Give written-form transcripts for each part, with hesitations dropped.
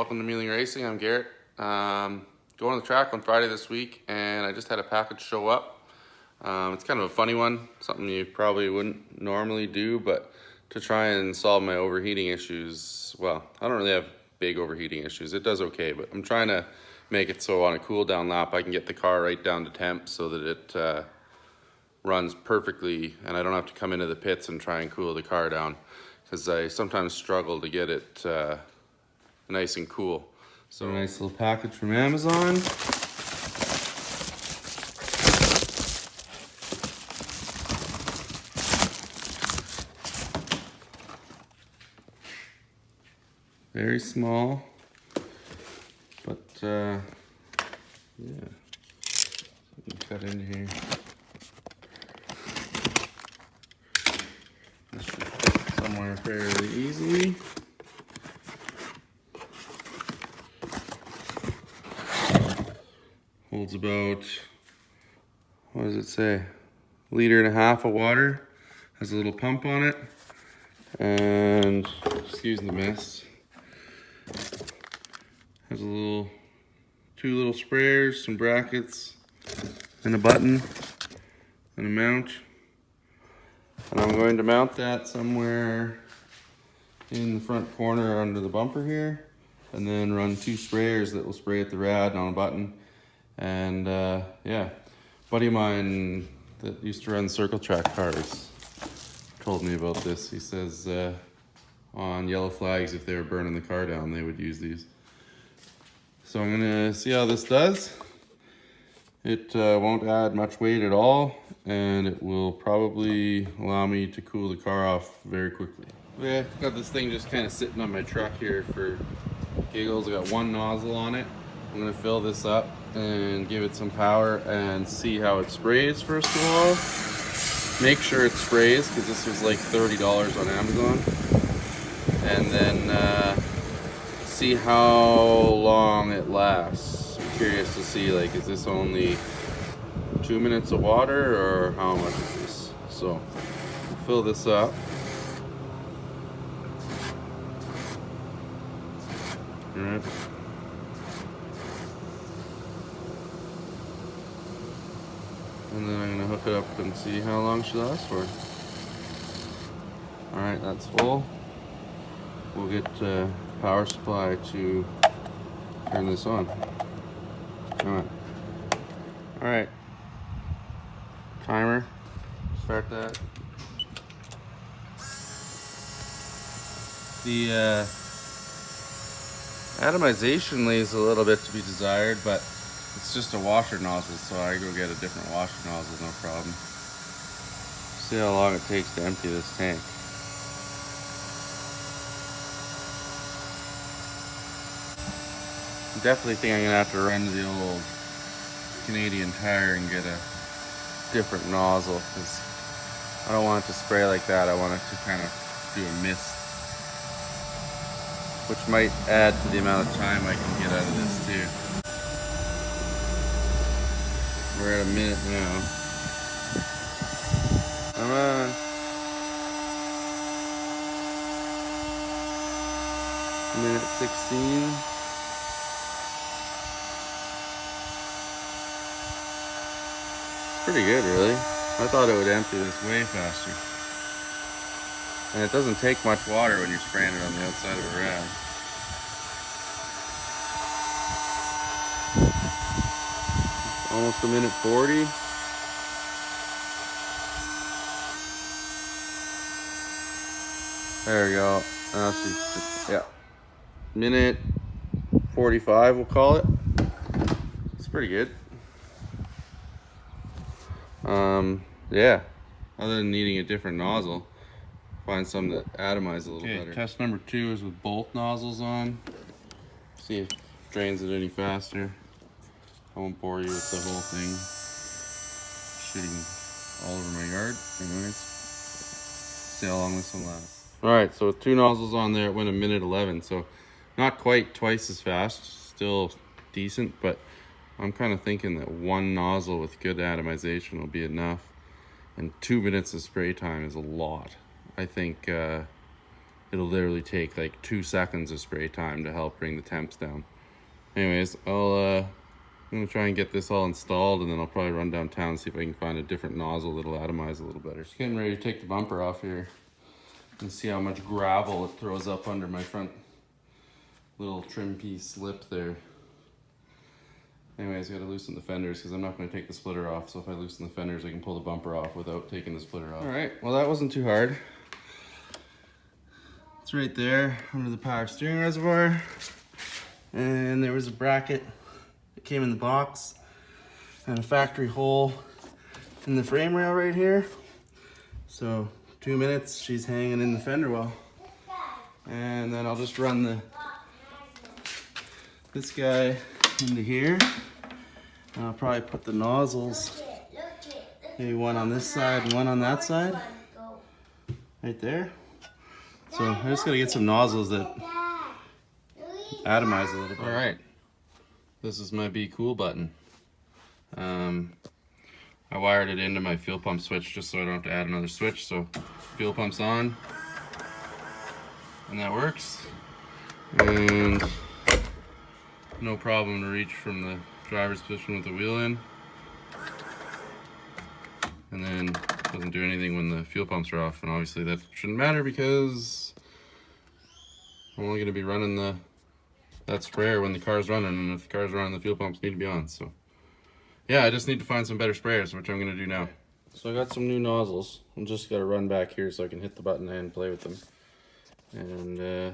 welcome to Mealing Racing. I'm Garrett. Going to the track on Friday this week, and I just had a package show up. It's kind of a funny one, something you probably wouldn't normally do, but to try and solve my overheating issues. Well, I don't really have big overheating issues. It does okay, but I'm trying to make it so on a cool down lap I can get the car right down to temp so that it runs perfectly and I don't have to come into the pits and try and cool the car down, because I sometimes struggle to get it nice and cool. So a nice little package from Amazon. Very small, but yeah, cut in here. This should fit somewhere fairly easily. Holds about, what does it say? 1.5 liters of water. Has a little pump on it, and excuse the mess. Has two little sprayers, some brackets, and a button, and a mount. And I'm going to mount that somewhere in the front corner under the bumper here, and then run 2 sprayers that will spray at the rad on a button. And yeah, a buddy of mine that used to run circle track cars told me about this. He says on yellow flags, if they were burning the car down, they would use these. So I'm gonna see how this does. It won't add much weight at all, and it will probably allow me to cool the car off very quickly. Yeah, got this thing just kind of sitting on my truck here for giggles. I got 1 nozzle on it. I'm gonna fill this up and give it some power and see how it sprays first of all. Make sure it sprays, because this was like $30 on Amazon. And then see how long it lasts. I'm curious to see, like, is this only 2 minutes of water or how much is this? So fill this up. All right. And then I'm gonna hook it up and see how long she lasts for. All right, that's full. We'll get power supply to turn this on. All right. Timer. Start that. The atomization leaves a little bit to be desired, but it's just a washer nozzle, so I go get a different washer nozzle, no problem. See how long it takes to empty this tank. Definitely think I'm gonna have to run to the old Canadian Tire and get a different nozzle, because I don't want it to spray like that. I want it to kind of do a mist, which might add to the amount of time I can get out of this too. We're at 1 minute now. Come on. Minute 16. Pretty good, really. I thought it would empty this way faster. And it doesn't take much water when you're spraying it on the outside of a rad. Almost 1 minute 40. There we go. Now she's, yeah. 1:45, we'll call it. It's pretty good. Yeah. Other than needing a different nozzle, find some that atomize a little better. Test number 2 is with both nozzles on. See if it drains it any faster. I won't bore you with the whole thing. Shitting all over my yard. Anyways, see how long this one lasts. Alright, so with 2 nozzles on there, it went 1 minute 11. So not quite twice as fast. Still decent, but I'm kind of thinking that 1 nozzle with good atomization will be enough. And 2 minutes of spray time is a lot. I think it'll it'll literally take like 2 seconds of spray time to help bring the temps down. Anyways, I'm gonna try and get this all installed, and then I'll probably run downtown and see if I can find a different nozzle that'll atomize a little better. Just getting ready to take the bumper off here and see how much gravel it throws up under my front little trim piece lip there. Anyways, I gotta loosen the fenders because I'm not gonna take the splitter off. So if I loosen the fenders, I can pull the bumper off without taking the splitter off. All right, well that wasn't too hard. It's right there under the power steering reservoir. And there was a bracket that came in the box and a factory hole in the frame rail right here. So 2 minutes, she's hanging in the fender well. And then I'll just run this guy into here. And I'll probably put the nozzles, maybe one on this side and one on that side, right there. So I just gotta get some nozzles that atomize a little bit. All right, this is my Be Cool button. I wired it into my fuel pump switch just so I don't have to add another switch. So fuel pump's on, and that works. And no problem to reach from the driver's position with the wheel in. And then doesn't do anything when the fuel pumps are off. And obviously that shouldn't matter because I'm only going to be running that sprayer when the car's running, and if the car's running, the fuel pumps need to be on. So yeah, I just need to find some better sprayers, which I'm going to do now. So I got some new nozzles. I'm just got to run back here so I can hit the button and play with them and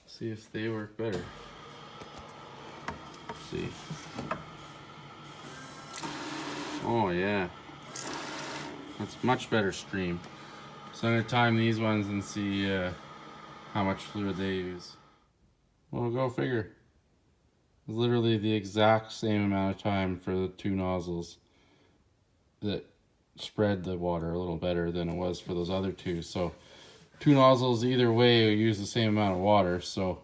see if they work better. Let's see. Oh yeah, that's much better stream. So I'm going to time these ones and see how much fluid they use. Well, go figure. It's literally the exact same amount of time for the two nozzles that spread the water a little better than it was for those other two. So two nozzles either way use the same amount of water. So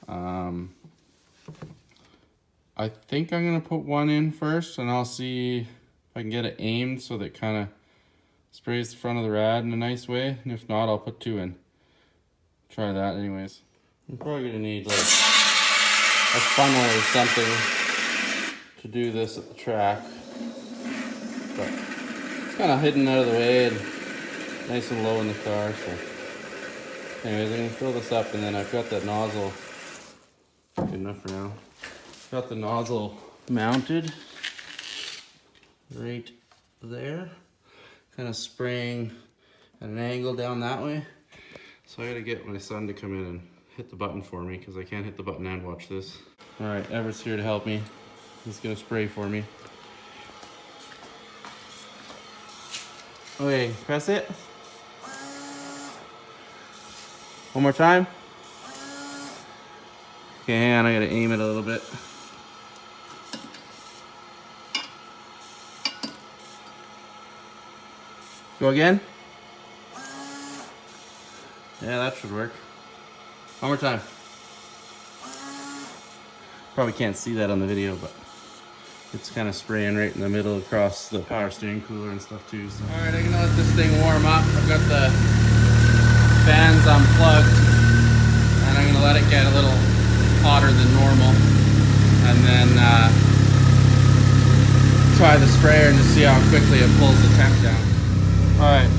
I think I'm gonna put one in first, and I'll see if I can get it aimed so that it kind of sprays the front of the rad in a nice way. And if not, I'll put two in. Try that anyways. I'm probably gonna need like a funnel or something to do this at the track, but it's kind of hidden out of the way and nice and low in the car. So anyways, I'm gonna fill this up, and then I've got that nozzle good enough for now. Got the nozzle mounted right there, kind of spraying at an angle down that way. So I gotta get my son to come in and hit the button for me because I can't hit the button and watch this. All right, Everett's here to help me. He's gonna spray for me. Okay, press it. One more time. Okay, hang on, I gotta aim it a little bit. Go again. Yeah, that should work. One more time. Probably can't see that on the video, but it's kind of spraying right in the middle across the power steering cooler and stuff too. So. All right, I'm gonna let this thing warm up. I've got the fans unplugged, and I'm gonna let it get a little hotter than normal, and then try the sprayer and just see how quickly it pulls the temp down. All right,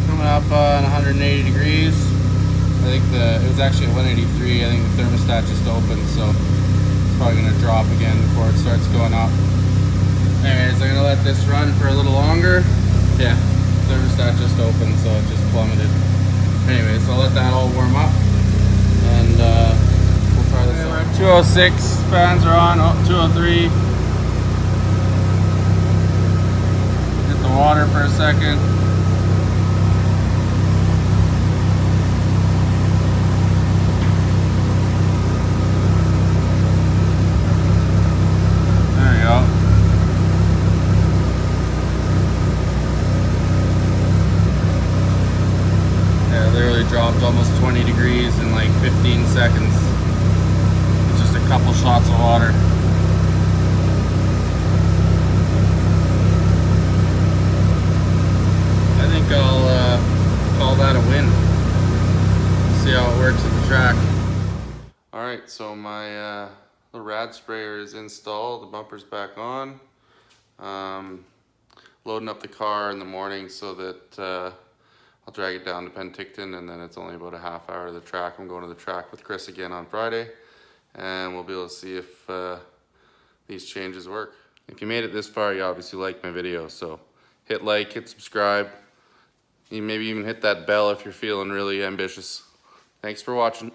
coming up on 180 degrees. I think it was actually at 183. I think the thermostat just opened, so it's probably gonna drop again before it starts going up. Anyways, I'm gonna let this run for a little longer. Yeah, thermostat just opened, so it just plummeted. Anyways, I'll let that all warm up, and we'll try this out. 206, fans are on. Oh, 203. Hit the water for a second. Dropped almost 20 degrees in like 15 seconds. It's just a couple shots of water. I think I'll call that a win. Alright, so my the rad sprayer is installed, the bumper's back on. Loading up the car in the morning so that I'll drag it down to Penticton, and then it's only about a half hour to the track. I'm going to the track with Chris again on Friday, and we'll be able to see if these changes work. If you made it this far, you obviously liked my video, so hit like, hit subscribe. You maybe even hit that bell if you're feeling really ambitious. Thanks for watching.